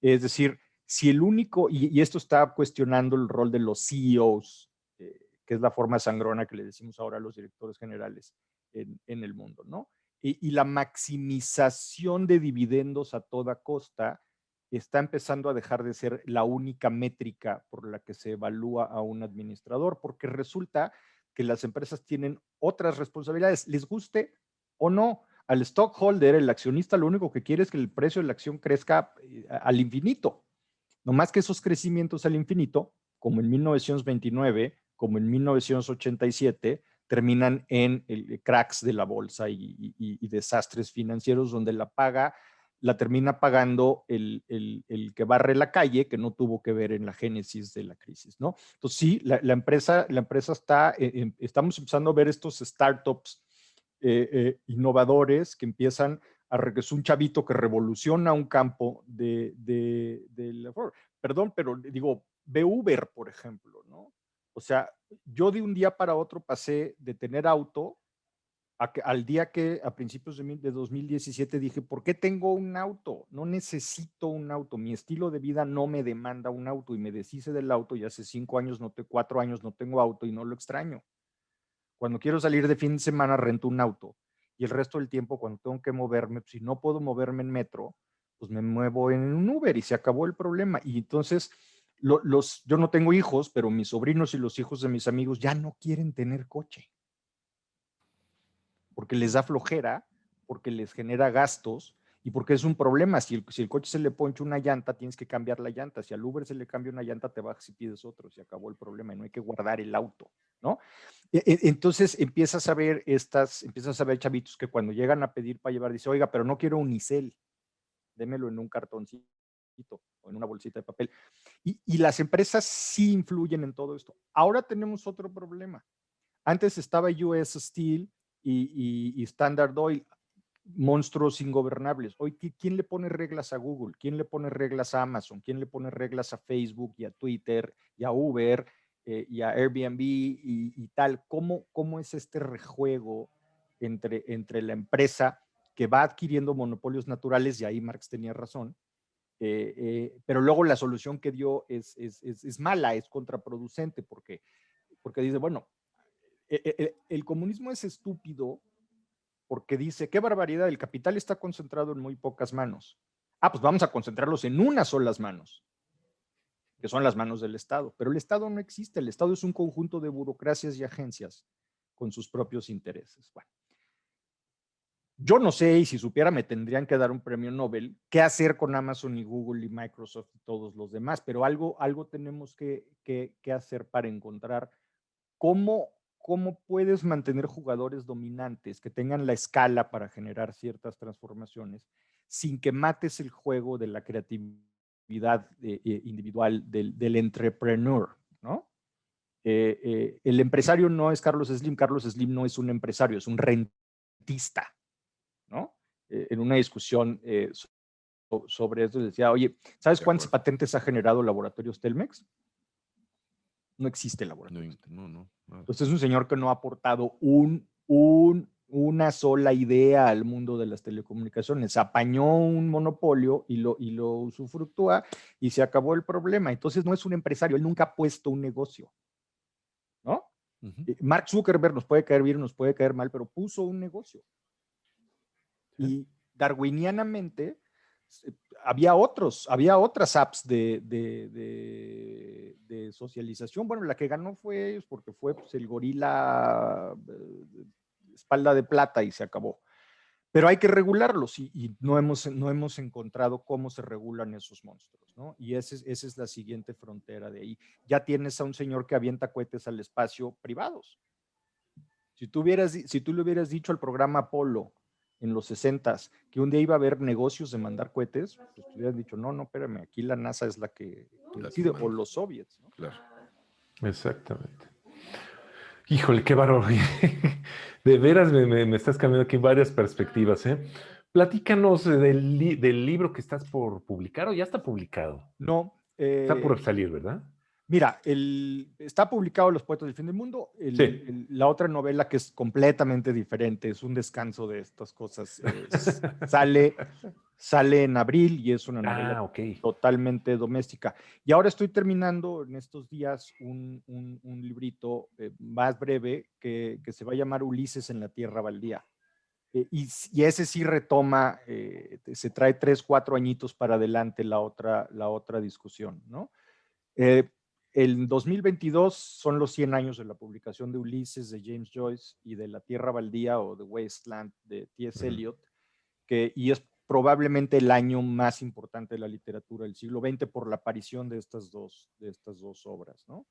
Es decir, si el único, y esto está cuestionando el rol de los CEOs, que es la forma sangrona que le decimos ahora a los directores generales en el mundo, ¿no? Y la maximización de dividendos a toda costa está empezando a dejar de ser la única métrica por la que se evalúa a un administrador, porque resulta que las empresas tienen otras responsabilidades, les guste o no. Al stockholder, el accionista, lo único que quiere es que el precio de la acción crezca al infinito. No más que esos crecimientos al infinito, como en 1929, como en 1987, terminan en cracks de la bolsa y desastres financieros donde la termina pagando el que barre la calle, que no tuvo que ver en la génesis de la crisis, ¿no? Entonces sí, la empresa estamos empezando a ver estos startups innovadores que empiezan es un chavito que revoluciona un campo perdón, pero digo, ve Uber, por ejemplo, ¿no? O sea, yo de un día para otro pasé de tener auto al día que a principios de 2017 dije, ¿por qué tengo un auto? No necesito un auto. Mi estilo de vida no me demanda un auto y me deshice del auto y hace 5 años, 4 años no tengo auto y no lo extraño. Cuando quiero salir de fin de semana rento un auto y el resto del tiempo cuando tengo que moverme, si no puedo moverme en metro, pues me muevo en un Uber y se acabó el problema. Y entonces yo no tengo hijos, pero mis sobrinos y los hijos de mis amigos ya no quieren tener coche porque les da flojera, porque les genera gastos y porque es un problema. Si el coche se le poncha una llanta, tienes que cambiar la llanta. Si al Uber se le cambia una llanta, te bajas y pides otro. Se acabó el problema y no hay que guardar el auto, ¿no? Entonces empiezas a ver chavitos que cuando llegan a pedir para llevar, dice, oiga, pero no quiero unicel, démelo en un cartoncito o en una bolsita de papel. Y las empresas sí influyen en todo esto. Ahora tenemos otro problema. Antes estaba US Steel y Standard Oil, monstruos ingobernables. Hoy, ¿quién le pone reglas a Google? ¿Quién le pone reglas a Amazon? ¿Quién le pone reglas a Facebook y a Twitter y a Uber y a Airbnb y tal? ¿Cómo es este rejuego entre la empresa que va adquiriendo monopolios naturales? Y ahí Marx tenía razón. Pero luego la solución que dio es mala, es contraproducente, porque dice, bueno, el comunismo es estúpido porque dice, qué barbaridad, el capital está concentrado en muy pocas manos. Pues vamos a concentrarlos en unas solas manos, que son las manos del Estado. Pero el Estado no existe, el Estado es un conjunto de burocracias y agencias con sus propios intereses. Bueno, yo no sé, y si supiera me tendrían que dar un premio Nobel, qué hacer con Amazon y Google y Microsoft y todos los demás, pero algo tenemos que hacer para encontrar ¿cómo puedes mantener jugadores dominantes que tengan la escala para generar ciertas transformaciones sin que mates el juego de la creatividad individual del entrepreneur, ¿no? El empresario no es Carlos Slim no es un empresario, es un rentista, ¿no? En una discusión sobre eso decía, oye, ¿sabes cuántas patentes ha generado Laboratorios Telmex? No existe laboratorio. No. Entonces es un señor que no ha aportado una sola idea al mundo de las telecomunicaciones. Apañó un monopolio y lo usufructúa y se acabó el problema. Entonces no es un empresario, él nunca ha puesto un negocio, ¿no? Mark Zuckerberg nos puede caer bien, nos puede caer mal, pero puso un negocio. Y darwinianamente había otras apps de socialización. Bueno, la que ganó fue ellos porque fue pues, el gorila espalda de plata y se acabó. Pero hay que regularlos y no hemos encontrado cómo se regulan esos monstruos, ¿no? Y esa es la siguiente frontera de ahí. Ya tienes a un señor que avienta cohetes al espacio privados. Si tú le hubieras dicho al programa Apolo en los 60s que un día iba a haber negocios de mandar cohetes, pues te hubieran dicho, no, espérame, aquí la NASA es la que decide, o los soviets, ¿no? Claro. Exactamente. Híjole, qué bárbaro. De veras me estás cambiando aquí varias perspectivas, ¿eh? Platícanos del libro que estás por publicar, o ya está publicado. No. Está por salir, ¿verdad? Mira, está publicado Los Poetas del Fin del Mundo. Sí. La otra novela, que es completamente diferente, es un descanso de estas cosas, sale en abril y es una novela totalmente doméstica. Y ahora estoy terminando en estos días un librito más breve que se va a llamar Ulises en la Tierra Baldía. Y ese sí retoma, se trae 3, 4 añitos para adelante la otra discusión, ¿no? El 2022 son los 100 años de la publicación de Ulises de James Joyce y de La Tierra Baldía o The Wasteland de T.S. Eliot, y es probablemente el año más importante de la literatura del siglo XX por la aparición de estas dos obras, ¿no?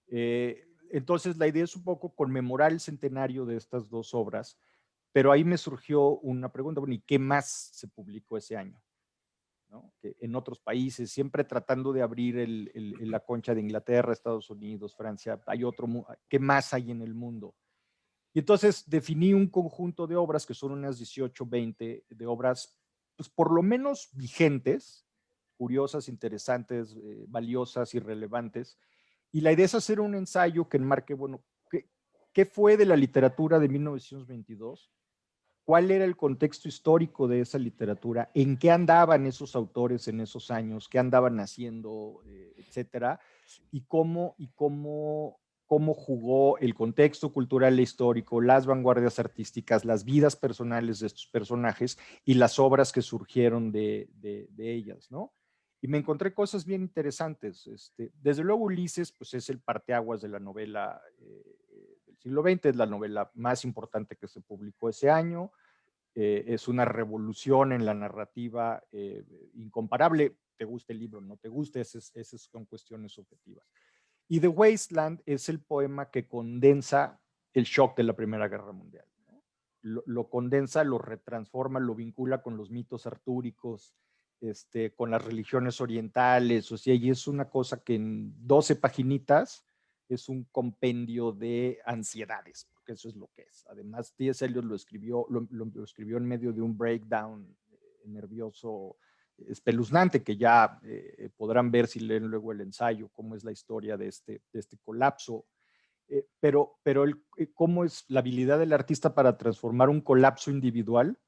Entonces la idea es un poco conmemorar el centenario de estas dos obras, pero ahí me surgió una pregunta, bueno, ¿y qué más se publicó ese año? ¿No? Que en otros países, siempre tratando de abrir la concha de Inglaterra, Estados Unidos, Francia, ¿qué más hay en el mundo? Y entonces definí un conjunto de obras que son unas 18, 20 de obras, pues por lo menos vigentes, curiosas, interesantes, valiosas y relevantes. Y la idea es hacer un ensayo que enmarque, bueno, ¿qué fue de la literatura de 1922? ¿Cuál era el contexto histórico de esa literatura? ¿En qué andaban esos autores en esos años? ¿Qué andaban haciendo? Etcétera. Y cómo jugó el contexto cultural e histórico, las vanguardias artísticas, las vidas personales de estos personajes y las obras que surgieron de ellas, ¿no? Y me encontré cosas bien interesantes. Desde luego Ulises, pues es el parteaguas de la novela del siglo XX, es la novela más importante que se publicó ese año. Es una revolución en la narrativa incomparable. Te guste el libro, no te guste, esas son cuestiones subjetivas. Y The Wasteland es el poema que condensa el shock de la Primera Guerra Mundial, ¿no? Lo condensa, lo retransforma, lo vincula con los mitos artúricos, con las religiones orientales, o sea, y es una cosa que en 12 paginitas es un compendio de ansiedades, porque eso es lo que es. Además, T.S. Eliot lo escribió en medio de un breakdown nervioso espeluznante, que ya podrán ver si leen luego el ensayo, cómo es la historia de este colapso. Pero cómo es la habilidad del artista para transformar un colapso individual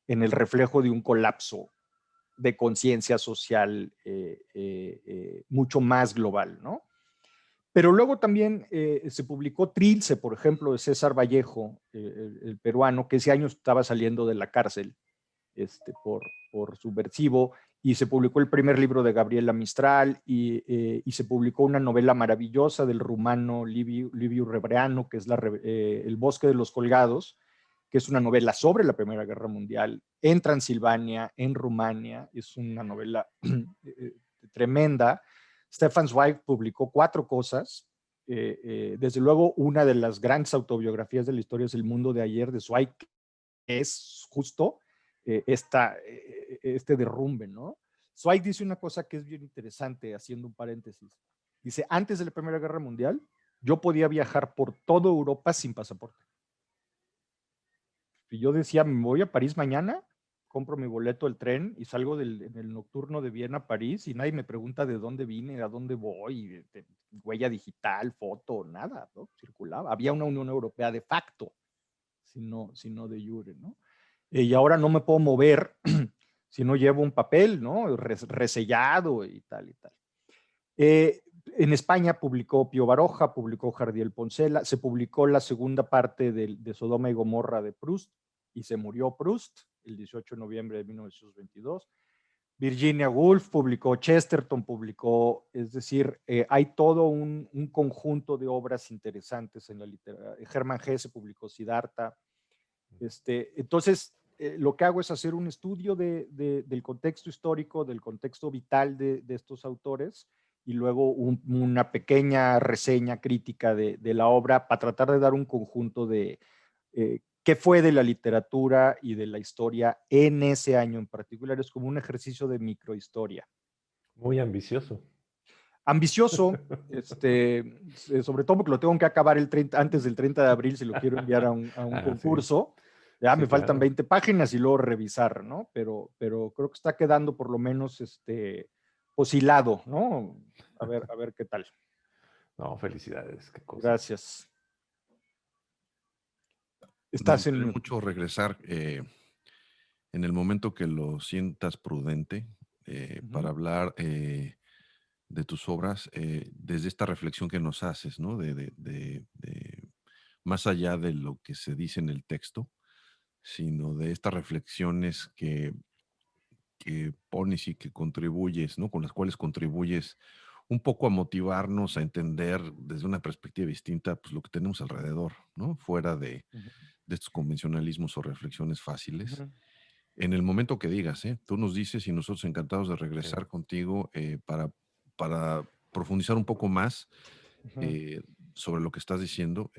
en el reflejo de un colapso de conciencia social mucho más global, ¿no? Pero luego también se publicó Trilce, por ejemplo, de César Vallejo, el peruano, que ese año estaba saliendo de la cárcel por subversivo, y se publicó el primer libro de Gabriela Mistral, y se publicó una novela maravillosa del rumano Liviu Rebreanu, que es El Bosque de los Colgados, que es una novela sobre la Primera Guerra Mundial en Transilvania, en Rumania. Es una novela tremenda. Stefan Zweig publicó 4 cosas, desde luego, una de las grandes autobiografías de la historia es El mundo de ayer de Zweig, que es justo este derrumbe, ¿no? Zweig dice una cosa que es bien interesante, haciendo un paréntesis. Dice, antes de la Primera Guerra Mundial, yo podía viajar por toda Europa sin pasaporte. Y yo decía, me voy a París mañana, compro mi boleto del tren y salgo en el nocturno de Viena a París y nadie me pregunta de dónde vine, a dónde voy, huella digital, foto, nada, ¿no? Circulaba. Había una Unión Europea de facto, sino de jure, ¿no? Y ahora no me puedo mover si no llevo un papel, ¿no? Resellado y tal y tal. En España publicó Pío Baroja, publicó Jardiel Poncela, se publicó la segunda parte de Sodoma y Gomorra de Proust y se murió Proust el 18 de noviembre de 1922. Virginia Woolf publicó, Chesterton publicó, es decir, hay todo un conjunto de obras interesantes en la literatura. Hermann Hesse publicó Siddhartha. Entonces, lo que hago es hacer un estudio del contexto histórico, del contexto vital de estos autores y luego una pequeña reseña crítica de la obra para tratar de dar un conjunto de qué fue de la literatura y de la historia en ese año en particular. Es como un ejercicio de microhistoria. Muy ambicioso. Ambicioso, sobre todo porque lo tengo que acabar antes del 30 de abril si lo quiero enviar a un concurso. Sí. Ya Sí, me faltan claro. 20 páginas y luego revisar, ¿no? Pero creo que está quedando por lo menos oscilado, ¿no? A ver qué tal. No, felicidades, qué cosa. Gracias. Me gustaría mucho regresar en el momento que lo sientas prudente para hablar de tus obras desde esta reflexión que nos haces, ¿no? Más allá de lo que se dice en el texto, sino de estas reflexiones que pones y que contribuyes, ¿no? Con las cuales contribuyes un poco a motivarnos a entender desde una perspectiva distinta, pues lo que tenemos alrededor, ¿no? Fuera de estos convencionalismos o reflexiones fáciles. En el momento que digas, tú nos dices y nosotros encantados de regresar contigo para profundizar un poco más sobre lo que estás diciendo.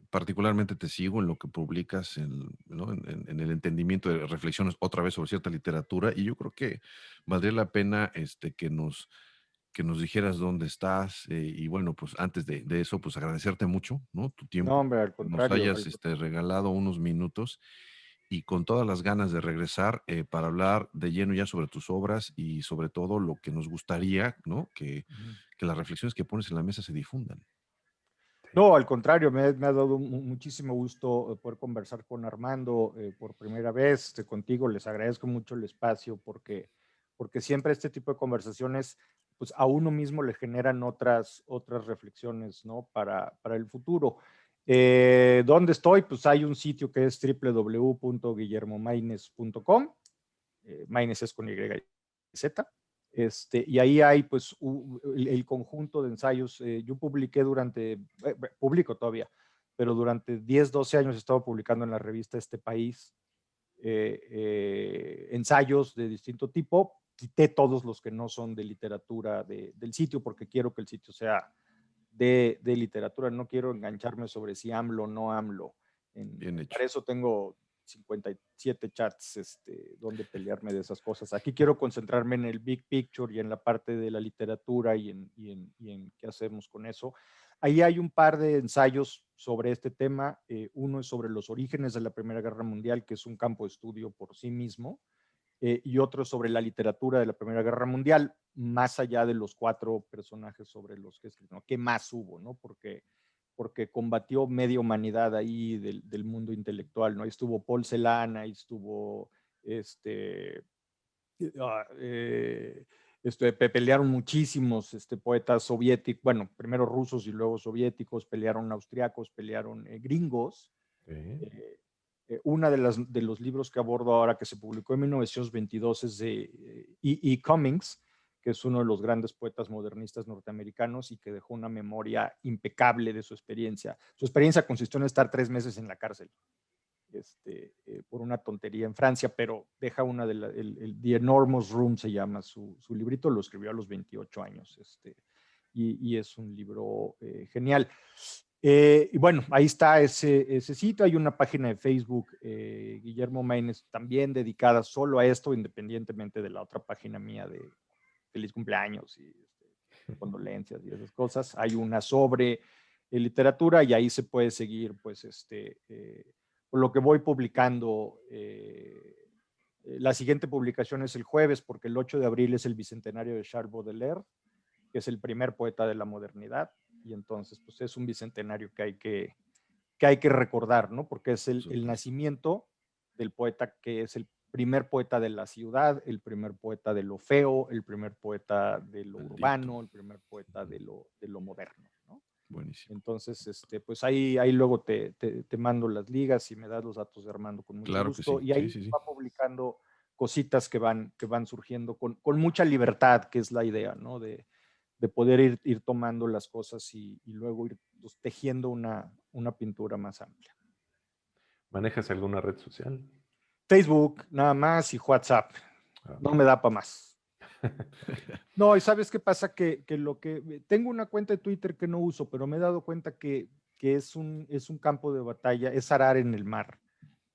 Particularmente te sigo en lo que publicas, ¿no? en el entendimiento de reflexiones otra vez sobre cierta literatura, y yo creo que valdría la pena que nos dijeras dónde estás, y bueno, pues antes de eso, pues agradecerte mucho, ¿no? Tu No, tiempo, hombre, al que nos contrario. hayas regalado unos minutos y con todas las ganas de regresar para hablar de lleno ya sobre tus obras y sobre todo lo que nos gustaría, ¿no? Que las reflexiones que pones en la mesa se difundan. No, al contrario, me ha dado muchísimo gusto poder conversar con Armando por primera vez, contigo. Les agradezco mucho el espacio porque siempre este tipo de conversaciones, pues a uno mismo le generan otras reflexiones, ¿no? Para el futuro. ¿Dónde estoy? Pues hay un sitio que es www.guillermomainez.com. Maínez es con Y y Z. Y ahí hay pues el conjunto de ensayos. Yo publiqué publico todavía, pero durante 10, 12 años he estado publicando en la revista Este País ensayos de distinto tipo. Quité todos los que no son de literatura del sitio porque quiero que el sitio sea de literatura. No quiero engancharme sobre si AMLO o no AMLO. Bien hecho. Para eso tengo 57 chats donde pelearme de esas cosas. Aquí quiero concentrarme en el big picture y en la parte de la literatura y en qué hacemos con eso. Ahí hay un par de ensayos sobre este tema. Uno es sobre los orígenes de la Primera Guerra Mundial, que es un campo de estudio por sí mismo, y otro sobre la literatura de la Primera Guerra Mundial, más allá de los 4 personajes sobre los que escribió, ¿no? ¿Qué más hubo, no? Porque combatió media humanidad ahí del mundo intelectual, ¿no? Ahí estuvo Paul Celan, ahí estuvo pelearon muchísimos poetas soviéticos, bueno, primero rusos y luego soviéticos, pelearon austriacos, pelearon gringos. Una de los libros que abordo ahora, que se publicó en 1922, es de E. Cummings, que es uno de los grandes poetas modernistas norteamericanos y que dejó una memoria impecable de su experiencia. Su experiencia consistió en estar 3 meses en la cárcel por una tontería en Francia, pero deja una The Enormous Room se llama su librito, lo escribió a los 28 años. y es un libro genial. Y bueno, ahí está ese sitio. Hay una página de Facebook, Guillermo Maínez, también dedicada solo a esto, independientemente de la otra página mía de feliz cumpleaños y condolencias y esas cosas. Hay una sobre literatura y ahí se puede seguir, pues, lo que voy publicando. La siguiente publicación es el jueves, porque el 8 de abril es el bicentenario de Charles Baudelaire, que es el primer poeta de la modernidad. Y entonces, pues es un bicentenario que hay que recordar, ¿no? Porque es el nacimiento del poeta que es el primer poeta de la ciudad, el primer poeta de lo feo, el primer poeta de lo urbano, el primer poeta de lo moderno, ¿no? Buenísimo. Entonces, pues ahí luego te mando las ligas y me das los datos de Armando con mucho gusto. Sí. Y ahí va publicando cositas que van surgiendo con mucha libertad, que es la idea, ¿no? De poder ir tomando las cosas y luego ir pues, tejiendo una pintura más amplia. ¿Manejas alguna red social? Facebook, nada más, y WhatsApp. No me da para más. No, y ¿sabes qué pasa? Que tengo una cuenta de Twitter que no uso, pero me he dado cuenta que es un campo de batalla, es arar en el mar.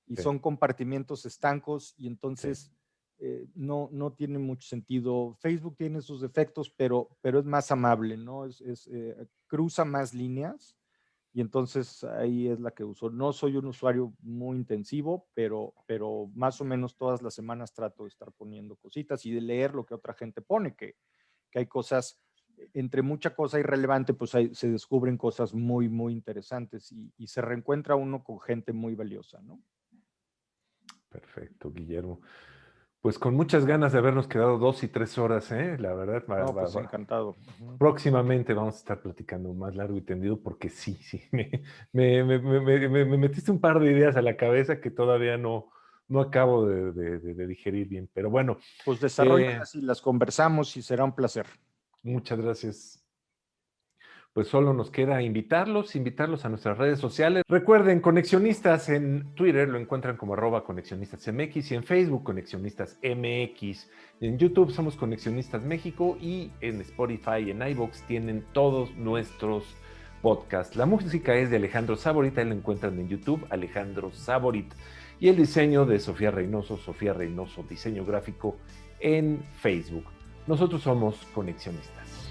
Y son compartimientos estancos y entonces no tiene mucho sentido. Facebook tiene sus defectos, pero es más amable, ¿no? Cruza más líneas y entonces ahí es la que uso. No soy un usuario muy intensivo, pero más o menos todas las semanas trato de estar poniendo cositas y de leer lo que otra gente pone, que hay cosas, entre mucha cosa irrelevante, pues se descubren cosas muy, muy interesantes y se reencuentra uno con gente muy valiosa, ¿no? Perfecto, Guillermo. Pues con muchas ganas de habernos quedado 2 y 3 horas, ¿eh? La verdad, pues encantado. Próximamente vamos a estar platicando más largo y tendido porque sí, me metiste un par de ideas a la cabeza que todavía no acabo de digerir bien, pero bueno. Pues desarrollas y las conversamos y será un placer. Muchas gracias. Pues solo nos queda invitarlos a nuestras redes sociales. Recuerden, Conexionistas en Twitter lo encuentran como @conexionistasmx y en Facebook conexionistasmx. En YouTube somos Conexionistas México y en Spotify y en iVoox tienen todos nuestros podcasts. La música es de Alejandro Saborit, ahí lo encuentran en YouTube, Alejandro Saborit. Y el diseño de Sofía Reynoso Diseño Gráfico en Facebook. Nosotros somos Conexionistas.